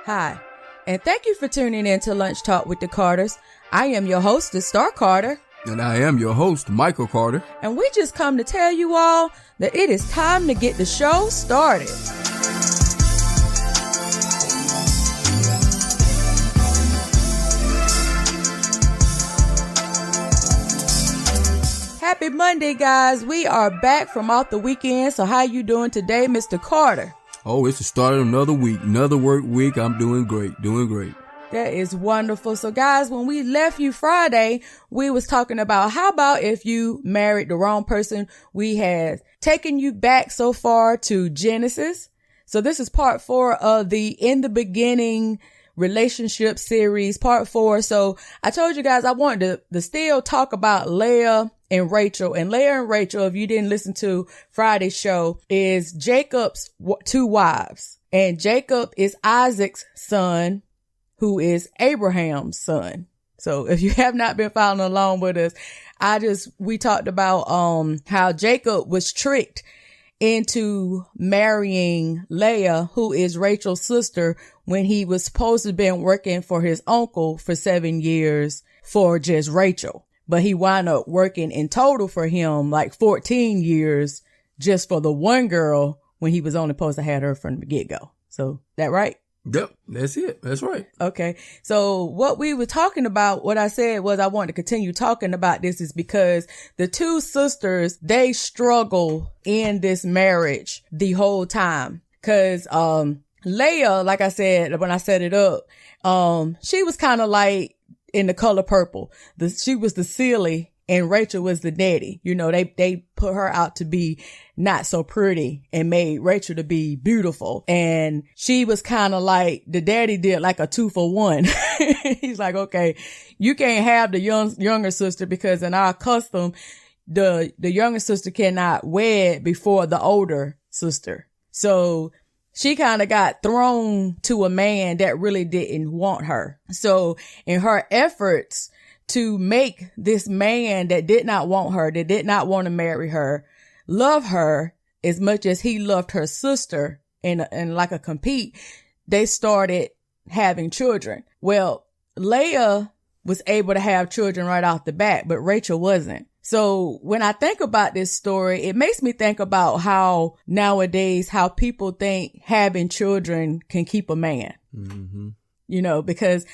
Hi, and thank you for tuning in to Lunch Talk with the Carters. I am your host, Star Carter. And I am your host, Michael Carter. And we just come to tell you all that it is time to get the show started. Happy Monday, guys. We are back from off the weekend. So how you doing today, Mr. Carter? Oh, it's the start of another week, another work week. I'm doing great. That is wonderful. So guys, when we left you Friday, we was talking about how about if you married the wrong person. We had taken you back so far to Genesis. So this is part 4 of the In the Beginning relationship series, part 4. So I told you guys I wanted to still talk about Leah and Rachel. And Leah and Rachel, if you didn't listen to Friday's show, is Jacob's 2 wives. And Jacob is Isaac's son, who is Abraham's son. So if you have not been following along with us, we talked about how Jacob was tricked into marrying Leah, who is Rachel's sister, when he was supposed to have been working for his uncle for 7 years for just Rachel. But he wound up working in total for him like 14 years just for the one girl when he was only supposed to have her from the get-go. So that right? Yep, that's it. That's right. Okay. So what we were talking about, what I said was I wanted to continue talking about this is because the 2 sisters, they struggle in this marriage the whole time. Cause, Leah, like I said, when I set it up, she was kind of like in the color purple. She was the silly and Rachel was the daddy. You know, they put her out to be not so pretty and made Rachel to be beautiful. And she was kind of like, the daddy did like a 2-for-1. He's like, okay, you can't have the younger sister because in our custom, the younger sister cannot wed before the older sister. So she kind of got thrown to a man that really didn't want her. So in her efforts to make this man that did not want her, that did not want to marry her, love her as much as he loved her sister and like a compete, they started having children. Well, Leah was able to have children right off the bat, but Rachel wasn't. So when I think about this story, it makes me think about how nowadays, how people think having children can keep a man, you know, because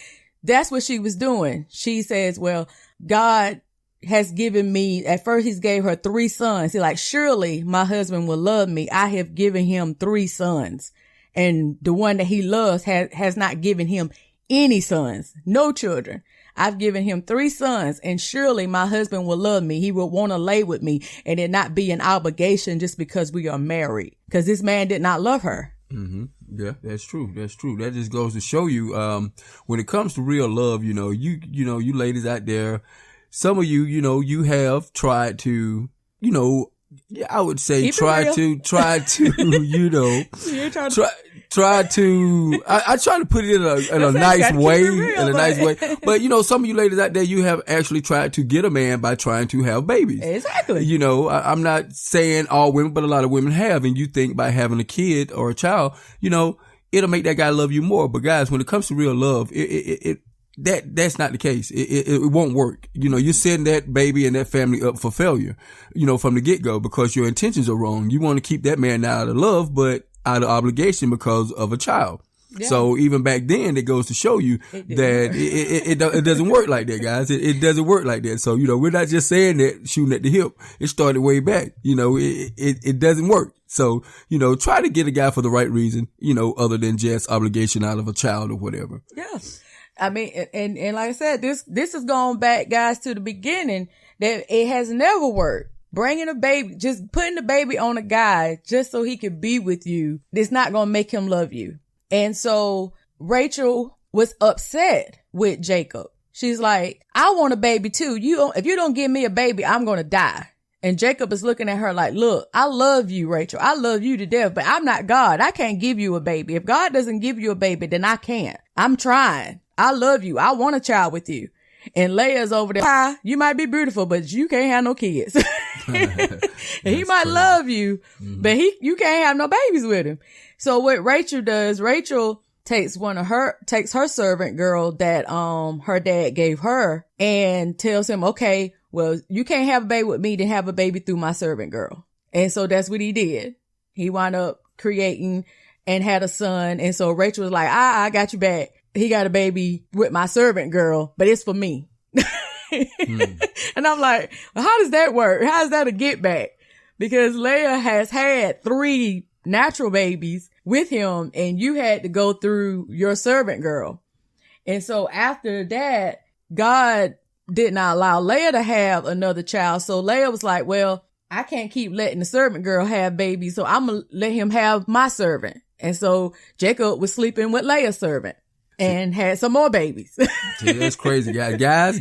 that's what she was doing. She says, well, God has given me, at first he gave her 3 sons. He's like, surely my husband will love me. I have given him 3 sons. And the one that he loves has not given him any sons, no children. I've given him 3 sons and surely my husband will love me. He will want to lay with me and it not be an obligation just because we are married. Because this man did not love her. Mm-hmm. Yeah, that's true. That just goes to show you, when it comes to real love, you ladies out there, some of you, you have tried to, I would say try to, I try to put it in a nice way, but some of you ladies out there, you have actually tried to get a man by trying to have babies. Exactly. I'm not saying all women, but a lot of women have, and you think by having a kid or a child, it'll make that guy love you more. But guys, when it comes to real love, that's not the case. It won't work. You're setting that baby and that family up for failure, from the get-go because your intentions are wrong. You want to keep that man out of love, but out of obligation because of a child. Yeah. So even back then, it goes to show you that it doesn't work like that, guys. It doesn't work like that. So, we're not just saying that shooting at the hip. It started way back. It doesn't work. So, try to get a guy for the right reason, other than just obligation out of a child or whatever. Yeah. I mean, and like I said, this is going back, guys, to the beginning that it has never worked. Bringing a baby, just putting the baby on a guy just so he could be with you, it's not going to make him love you. And so Rachel was upset with Jacob. She's like, I want a baby too. If you don't give me a baby, I'm going to die. And Jacob is looking at her like, look, I love you, Rachel. I love you to death, but I'm not God. I can't give you a baby. If God doesn't give you a baby, then I can't. I'm trying. I love you. I want a child with you. And Leah's over there. Hi, you might be beautiful, but you can't have no kids. He might love you, but you can't have no babies with him. So what Rachel does, Rachel takes her servant girl that her dad gave her and tells him, okay, well, you can't have a baby with me, then have a baby through my servant girl. And so that's what he did. He wound up creating and had a son. And so Rachel was like, I got you back. He got a baby with my servant girl, but it's for me. And I'm like, well, how does that work? How is that a get back? Because Leah has had 3 natural babies with him and you had to go through your servant girl. And so after that, God did not allow Leah to have another child. So Leah was like, well, I can't keep letting the servant girl have babies, so I'm going to let him have my servant. And so Jacob was sleeping with Leah's servant and had some more babies. Yeah, that's crazy, guys. Guys.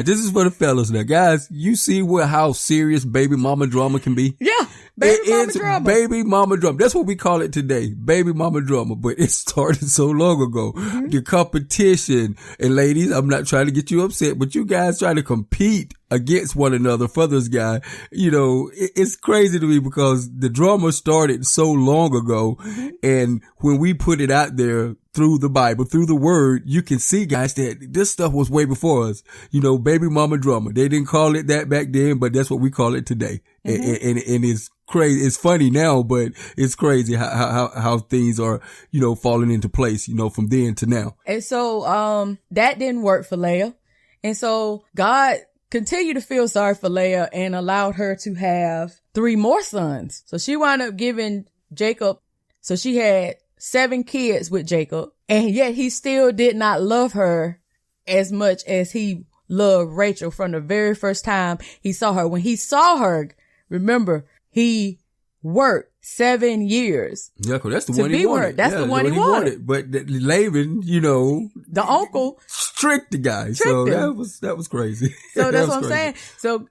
This is for the fellas now. Guys, you see how serious baby mama drama can be? Yeah. Baby mama drama. That's what we call it today. Baby mama drama. But it started so long ago. Mm-hmm. The competition. And ladies, I'm not trying to get you upset, but you guys try to compete against one another for this guy. You know, it's crazy to me because the drama started so long ago. Mm-hmm. And when we put it out there through the Bible, through the word, you can see, guys, that this stuff was way before us. You know, baby mama drama. They didn't call it that back then, but that's what we call it today. Mm-hmm. And it's crazy. It's funny now, but it's crazy how things are, you know, falling into place, you know, from then to now. And so, that didn't work for Leah. And so God continued to feel sorry for Leah and allowed her to have 3 more sons. So she wound up giving Jacob, so she had 7 kids with Jacob, and yet he still did not love her as much as he loved Rachel from the very first time he saw her. When he saw her, remember, he worked 7 years. Yeah, cause that's the one he wanted. That's the one he wanted. But Laban, you know, the uncle tricked the guy. So him. that was crazy. So that's what I'm saying. So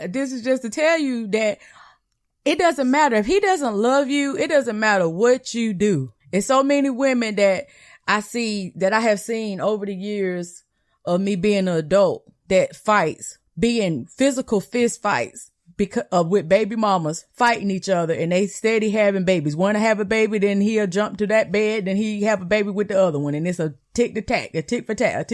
this is just to tell you that it doesn't matter if he doesn't love you. It doesn't matter what you do. It's so many women that I have seen over the years of me being an adult that fights, being physical fist fights because with baby mamas fighting each other, and they steady having babies. Want to have a baby, then he'll jump to that bed, then he have a baby with the other one, and it's a tick for tat,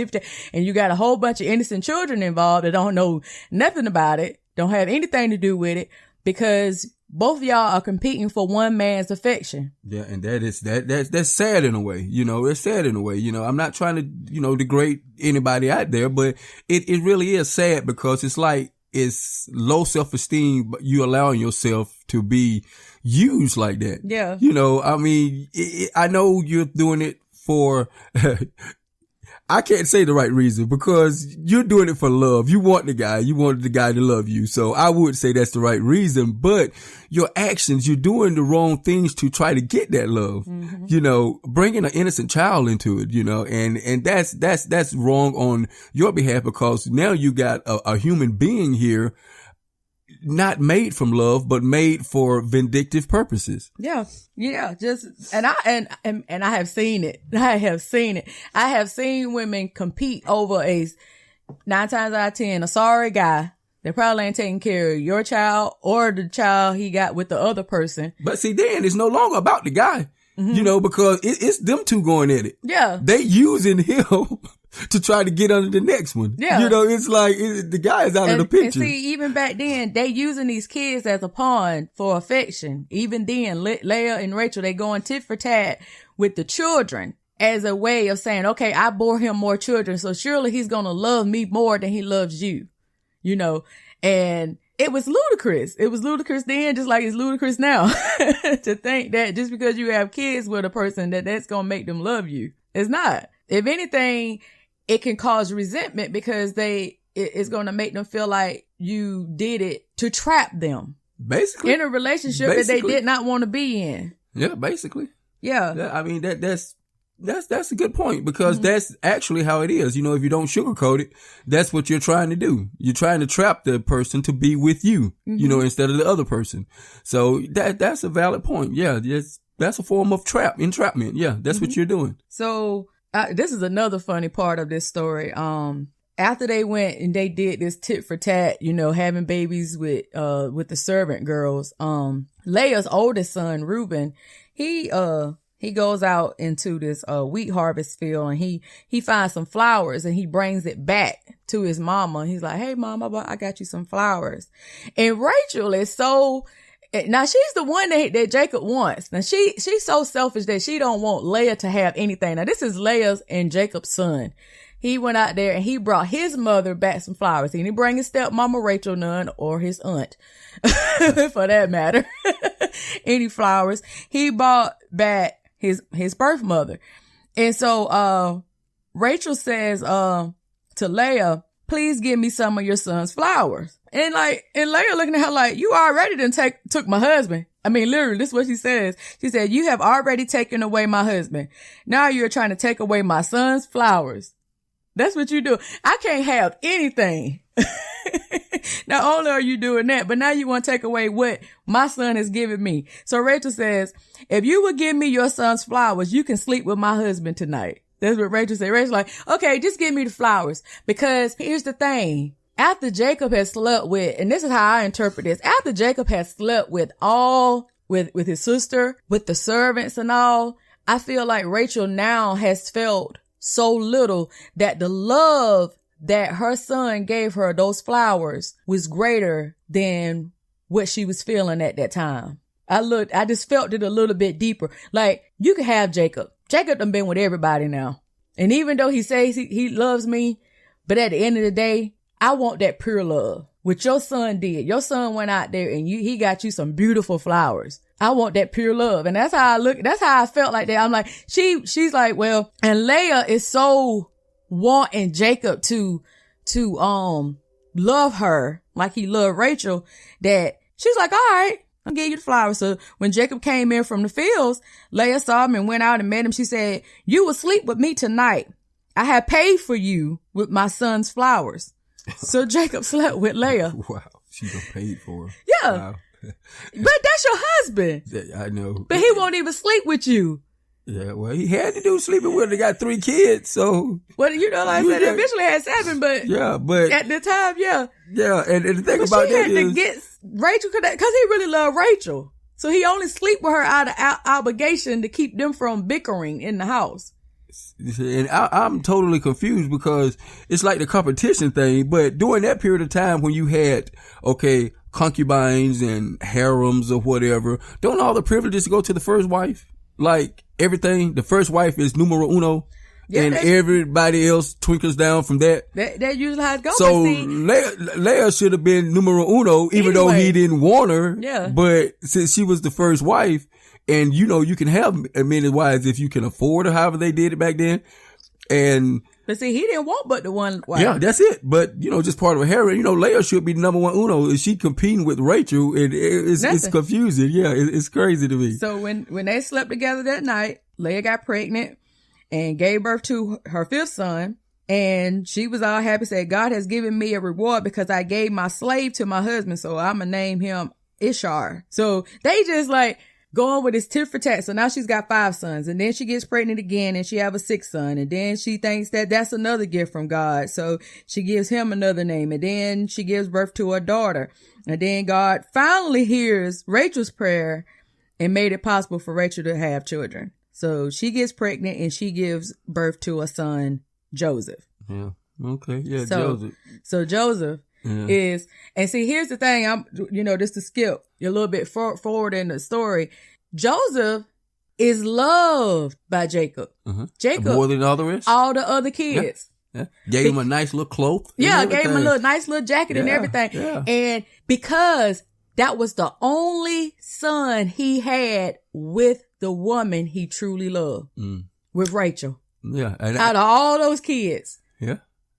and you got a whole bunch of innocent children involved that don't know nothing about it, don't have anything to do with it, because both of y'all are competing for one man's affection. Yeah, and that's sad in a way. You know, it's sad in a way. You know, I'm not trying to, you know, degrade anybody out there, but it really is sad because it's like, it's low self-esteem, but you allowing yourself to be used like that. Yeah. You know, I mean, I know you're doing it for, I can't say the right reason because you're doing it for love. You want the guy to love you. So I would say that's the right reason, but your actions, you're doing the wrong things to try to get that love, mm-hmm. You know, bringing an innocent child into it, you know, and that's wrong on your behalf because now you got a human being here not made from love, but made for vindictive purposes. Yeah. And I have seen it. I have seen women compete over 9 times out of 10, a sorry guy that probably ain't taking care of your child or the child he got with the other person. But see, then it's no longer about the guy, mm-hmm. You know, because it's them two going at it. Yeah. They using him to try to get under the next one. Yeah. You know, it's like the guy is out of the picture. And see, even back then, they using these kids as a pawn for affection. Even then, Leah and Rachel, they going tit for tat with the children as a way of saying, okay, I bore him more children, so surely he's going to love me more than he loves you. You know, and it was ludicrous. It was ludicrous then, just like it's ludicrous now to think that just because you have kids with a person that's going to make them love you. It's not. If anything, it can cause resentment because it's going to make them feel like you did it to trap them. Basically. In a relationship that they did not want to be in. Yeah, basically. Yeah. I mean, that's a good point because mm-hmm. That's actually how it is. You know, if you don't sugarcoat it, that's what you're trying to do. You're trying to trap the person to be with you, mm-hmm. You know, instead of the other person. So that's a valid point. Yeah. That's a form of entrapment. Yeah. That's mm-hmm. what you're doing. So, this is another funny part of this story. After they went and they did this tit for tat, you know, having babies with the servant girls, Leah's oldest son, Reuben, he he goes out into this wheat harvest field, and he finds some flowers, and he brings it back to his mama. He's like, hey mama, I got you some flowers. And Rachel is so, now she's the one that Jacob wants. Now she's so selfish that she don't want Leah to have anything. Now this is Leah's and Jacob's son. He went out there and he brought his mother back some flowers. He didn't bring his stepmama Rachel none, or his aunt for that matter, any flowers. He brought back his birth mother. And so Rachel says to Leah, please give me some of your son's flowers. And Leah looking at her like, you already took my husband. I mean, literally, this is what she says. She said, you have already taken away my husband. Now you're trying to take away my son's flowers. That's what you do. I can't have anything. Not only are you doing that, but now you want to take away what my son has given me. So Rachel says, if you would give me your son's flowers, you can sleep with my husband tonight. That's what Rachel said. Rachel's like, okay, just give me the flowers. Because here's the thing. After Jacob has slept with, and this is how I interpret this, after Jacob has slept with his sister, with the servants and all, I feel like Rachel now has felt so little that the love that her son gave her, those flowers, was greater than what she was feeling at that time. I just felt it a little bit deeper. Like, you can have Jacob. Jacob done been with everybody now. And even though he says he loves me, but at the end of the day, I want that pure love. What your son did. Your son went out there and he got you some beautiful flowers. I want that pure love. And that's how I look. That's how I felt like that. I'm like, she's like, well, and Leah is so wanting Jacob to love her like he loved Rachel, that she's like, all right, I'll give you the flowers. So when Jacob came in from the fields, Leah saw him and went out and met him. She said, you will sleep with me tonight. I have paid for you with my son's flowers. So Jacob slept with Leah. Wow. She got paid for her. Yeah. Wow. But that's your husband. I know. But he won't even sleep with you. Yeah, well, he had to do sleeping with her. They got 3 kids, so. Well, like I said, they eventually had 7, but. Yeah, but. At the time, yeah. Yeah, and the thing about that is. She had to get Rachel, cause he really loved Rachel. So he only sleep with her out of obligation to keep them from bickering in the house. And I'm totally confused because it's like the competition thing, but during that period of time when you had, concubines and harems or whatever, don't all the privileges go to the first wife? Like everything, the first wife is numero uno. Yeah, and everybody else twinkles down from that. That usually how it goes. So Leah should have been numero uno, even though he didn't want her. Yeah. But since she was the first wife, and you can have many wives if you can afford her, however they did it back then. But see, he didn't want but the one wife. Yeah, that's it. But, just part of a harem. Leah should be the number one uno. Is she competing with Rachel? And it's confusing. Yeah, it's crazy to me. So when they slept together that night, Leah got pregnant and gave birth to her 5th son. And she was all happy, said, God has given me a reward because I gave my slave to my husband. So I'm going to name him Ishar. So they just going with this tit for tat. So now she's got 5 sons, and then she gets pregnant again and she have a 6th son. And then she thinks that that's another gift from God. So she gives him another name, and then she gives birth to a daughter. And then God finally hears Rachel's prayer and made it possible for Rachel to have children. So she gets pregnant and she gives birth to a son, Joseph. Yeah. Okay. Yeah. Joseph. So Joseph is, and see, here's the thing. Just to skip a little bit forward in the story. Joseph is loved by Jacob. Uh-huh. Jacob. More than all the rest? All the other kids. Yeah. Gave him a nice little cloak. Yeah. Gave him a nice little jacket and everything. Yeah. And because that was the only son he had with the woman he truly loved, with Rachel. Yeah. Out of all those kids. Yeah.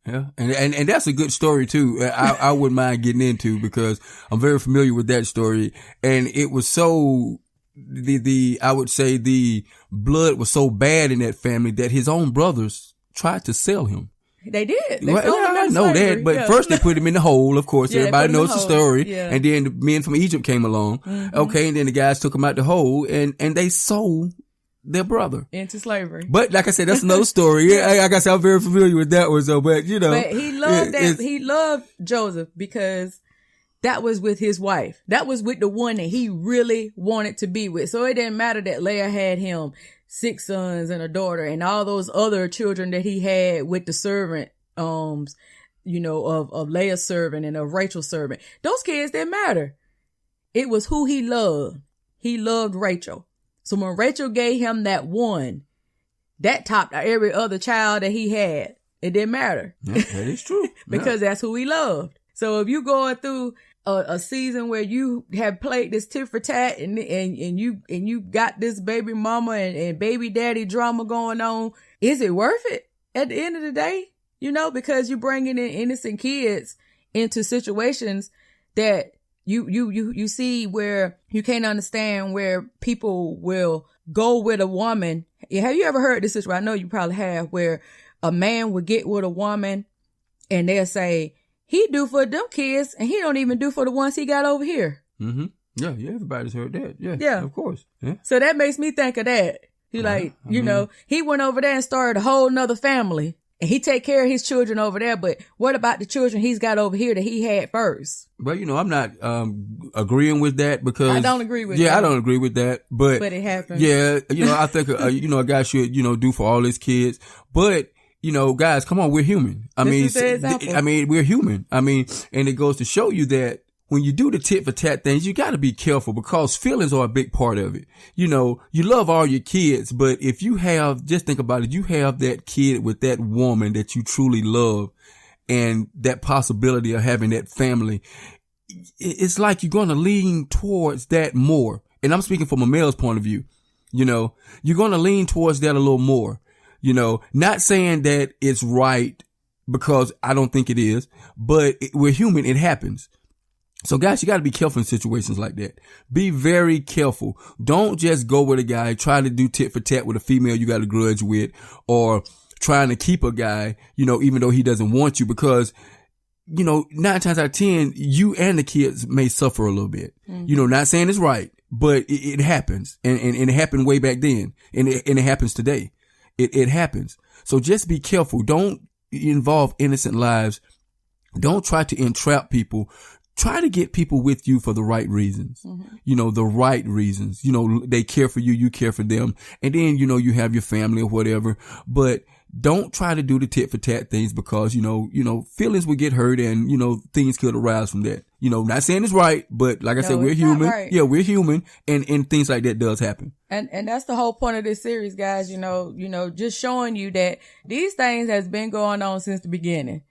Yeah. And that's a good story too. I wouldn't mind getting into, because I'm very familiar with that story. And it was so, I would say the blood was so bad in that family that his own brothers tried to sell him. They did. I know that, but first they put him in the hole, of course. Everybody knows the story. Yeah. And then the men from Egypt came along. Mm-hmm. Okay. And then the guys took him out the hole and they sold their brother into slavery. But like I said, that's another story. Like I said, I'm very familiar with that one. So, but he loved that. He loved Joseph because that was with his wife. That was with the one that he really wanted to be with. So it didn't matter that Leah had him 6 sons and a daughter, and all those other children that he had with the servant, of Leah's servant and of Rachel's servant. Those kids didn't matter. It was who he loved. He loved Rachel. So when Rachel gave him that one, that topped every other child that he had. It didn't matter. Yeah, that is true. Because that's who he loved. So if you going through a season where you have played this tit for tat and you got this baby mama and baby daddy drama going on, is it worth it at the end of the day? Because you're bringing in innocent kids into situations that you see where you can't understand, where people will go with a woman. Have you ever heard this situation? I know you probably have, where a man would get with a woman and they'll say, he do for them kids and he don't even do for the ones he got over here. Mm-hmm. Yeah, everybody's heard that. Yeah, of course. Yeah. So that makes me think of that. He he went over there and started a whole nother family and he take care of his children over there. But what about the children he's got over here that he had first? Well, I'm not agreeing with that, because I don't agree with that. Yeah, I don't agree with that. But it happens. Yeah, I think a guy should do for all his kids. But guys, come on, we're human. We're human. And it goes to show you that when you do the tit for tat things, you got to be careful, because feelings are a big part of it. You love all your kids, but if you just think about it, you have that kid with that woman that you truly love, and that possibility of having that family, it's like you're going to lean towards that more. And I'm speaking from a male's point of view. You're going to lean towards that a little more. Not saying that it's right, because I don't think it is, but we're human. It happens. So guys, you got to be careful in situations like that. Be very careful. Don't just go with a guy, try to do tit for tat with a female you got a grudge with, or trying to keep a guy, even though he doesn't want you, because 9 times out of 10, you and the kids may suffer a little bit. Mm-hmm. Not saying it's right, but it happens. And it happened way back then. And it happens today. It happens. So just be careful. Don't involve innocent lives. Don't try to entrap people. Try to get people with you for the right reasons. Mm-hmm. The right reasons. They care for you, you care for them. And then, you have your family or whatever. But don't try to do the tit for tat things, because, feelings will get hurt and, things could arise from that. Not saying it's right, but like I said, we're human. Right. Yeah, we're human, and things like that does happen. And that's the whole point of this series, guys. Just showing you that these things has been going on since the beginning.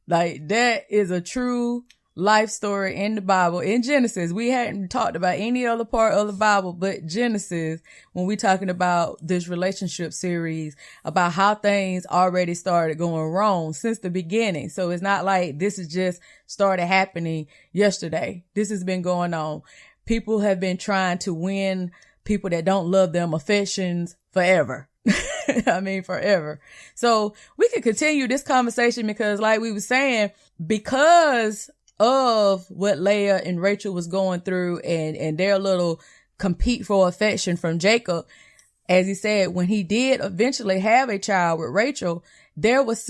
Like, that is a true life story in the Bible. In Genesis, we hadn't talked about any other part of the Bible but Genesis when we talking about this relationship series, about how things already started going wrong since the beginning. So it's not like this is just started happening yesterday. This has been going on. People have been trying to win people that don't love them affections forever. Forever. So we could continue this conversation, because like we were saying, because of what Leah and Rachel was going through and their little compete for affection from Jacob, as he said, when he did eventually have a child with Rachel, there was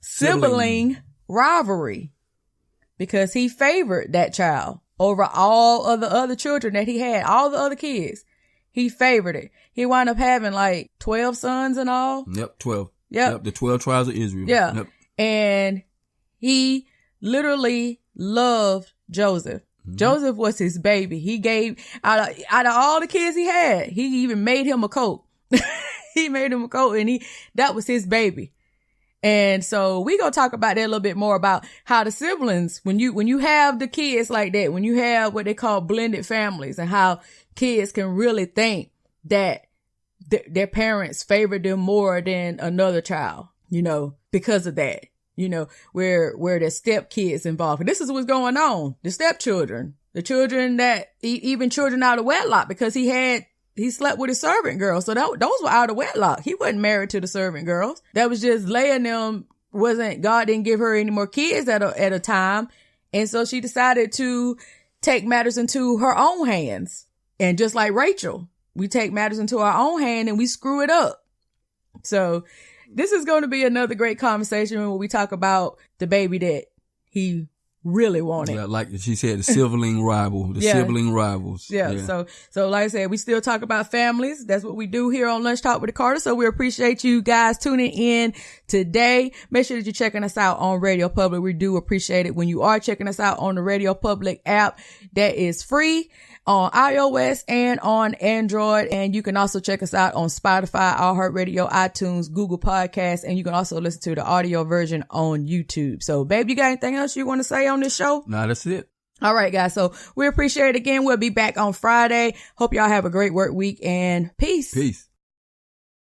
sibling rivalry, because he favored that child over all of the other children that he had, all the other kids. He favored it. He wound up having like 12 sons in all. Yep, 12. Yep, the 12 tribes of Israel. Yeah. Yep. And he literally loved Joseph. Mm-hmm. Joseph was his baby. He gave, out of all the kids he had, he even made him a coat. He made him a coat, and that was his baby. And so we gonna talk about that a little bit more, about how the siblings, when you have the kids like that, when you have what they call blended families, and how kids can really think that their parents favored them more than another child, because of that, where the step kids involved. And this is what's going on. The stepchildren, the children that, even children out of wedlock, because he slept with his servant girl. So those were out of wedlock. He wasn't married to the servant girls. That was just Leah and them. God didn't give her any more kids at a time. And so she decided to take matters into her own hands. And just like Rachel, we take matters into our own hand and we screw it up. So this is going to be another great conversation when we talk about the baby that he really want it. Yeah, like she said, the sibling rival, sibling rivals. Yeah. So like I said, we still talk about families. That's what we do here on Lunch Talk with the Carter. So we appreciate you guys tuning in today. Make sure that you're checking us out on Radio Public. We do appreciate it when you are checking us out on the Radio Public app that is free on iOS and on Android. And you can also check us out on Spotify, iHeartRadio, iTunes, Google Podcasts, and you can also listen to the audio version on YouTube. So, babe, you got anything else you want to say on this show? No, that's it. All right, guys. So we appreciate it again. We'll be back on Friday. Hope y'all have a great work week and peace. Peace.